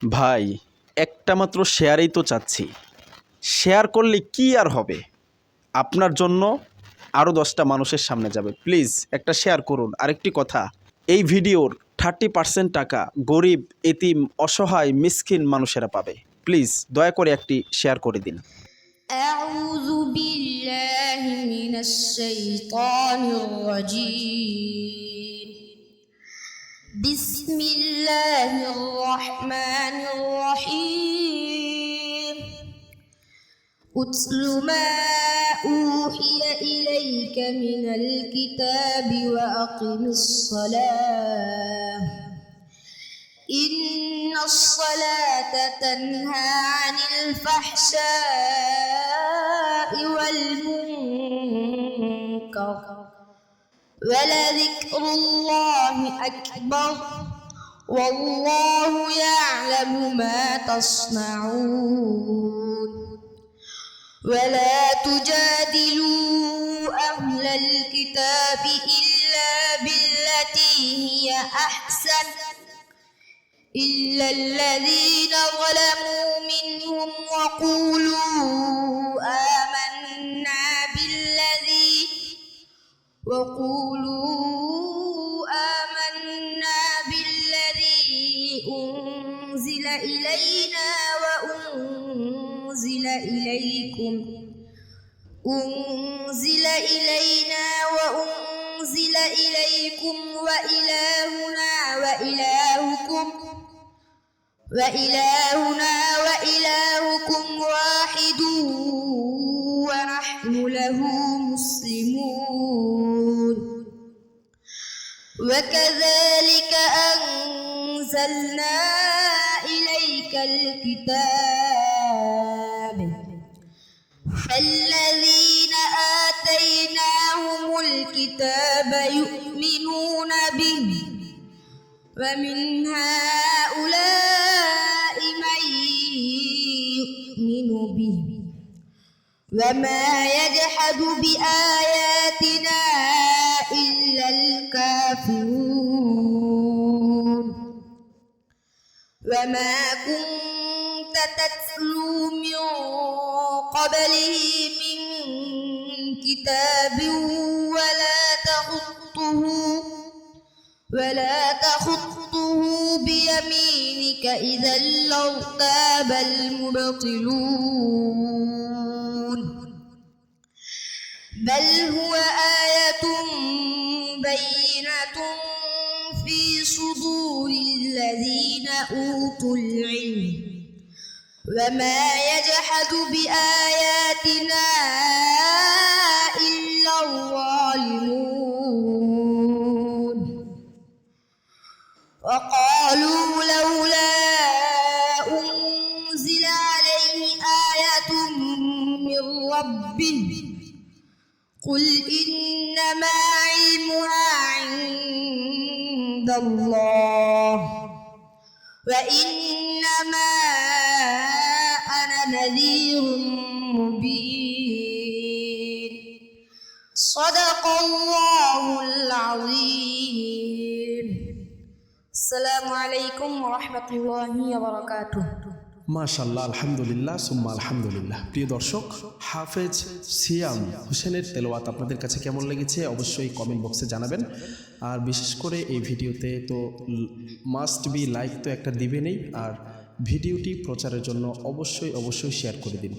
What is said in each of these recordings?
ভাই, একটা মাত্র শেয়ারই তো চাচ্ছি। শেয়ার করলে কি আর হবে? আপনার জন্য আরও 10টা মানুষের সামনে যাবে। প্লিজ একটা শেয়ার করুন। আরেকটি কথা, এই ভিডিওর 30% টাকা গরিব, এতিম, অসহায়, মিসকিন মানুষেরা পাবে। প্লিজ দয়া করে একটি শেয়ার করে দিন। أعوذ بالله من الشيطان الرجيم بسم الله الرحمن الرحيم أتل ما أوحي إليك من الكتاب وأقم الصلاة إن الصلاة تنهى عن الفحشاء والمنكر ولذكر الله أكبر والله يعلم ما تصنعون ولا تجادلوا أهل الكتاب إلا بالتي هي أحسن إلا الذين ظلموا منهم وقولوا آمنا بالذي أنزل إلينا وأنزل إليكم وإلهنا وإلهكم واحد ونحن له مسلمون وكذلك أنزلنا إليك الكتاب فالذين آتيناهم الكتاب يؤمنون به ومن هؤلاء من يؤمن به وما يجحد بآياتنا إلا الكافرون وما كنت تتلو من قبله من كتاب ولا تخطه بيمينك إذا لارتاب المبطلون بل هو آية بينة في صدور الذين أوتوا العلم وما يجحد بآياتنا إلا الظالمون وقالوا لولا أنزل عليه آية من ربه قل إنما علمها عند الله وإنما أنا نذير مبين صدق الله العظيم السلام عليكم ورحمة الله وبركاته। মাশাআল্লাহ, আলহামদুলিল্লাহ, সুম্মা আলহামদুলিল্লাহ। প্রিয় দর্শক, হাফেজ সিয়াম হোসেনের তেলাওয়াত আপনাদের কাছে কেমন লেগেছে অবশ্যই কমেন্ট বক্সে জানাবেন। আর বিশেষ করে এই ভিডিওতে তো মাস্ট বি লাইক তো একটা দিবেনই, আর ভিডিওটি প্রচারের জন্য অবশ্যই শেয়ার করে দিন।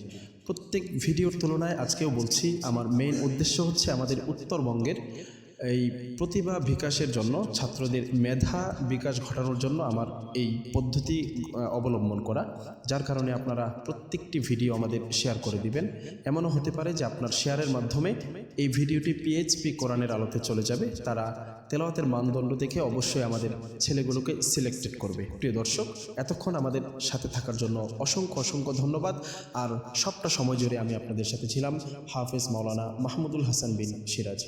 প্রত্যেক ভিডিওর তুলনায় আজকেও বলছি, আমার মেইন উদ্দেশ্য হচ্ছে আমাদের উত্তরবঙ্গের এই প্রতিভা বিকাশের জন্য, ছাত্রদের মেধা বিকাশ ঘটানোর জন্য আমার এই পদ্ধতি অবলম্বন করা, যার কারণে আপনারা প্রত্যেকটি ভিডিও আমাদের শেয়ার করে দিবেন। এমনও হতে পারে যে আপনার শেয়ারের মাধ্যমে এই ভিডিওটি PHP কোরআনের আলোতে চলে যাবে, তারা তেলাওয়াতের মানদণ্ড দেখে অবশ্যই আমাদের ছেলেগুলোকে সিলেক্টেড করবে। প্রিয় দর্শক, এতক্ষণ আমাদের সাথে থাকার জন্য অসংখ্য ধন্যবাদ। আর সবটা সময় জুড়ে আমি আপনাদের সাথে ছিলাম হাফেজ মাওলানা মাহমুদুল হাসান বিন সিরাজ।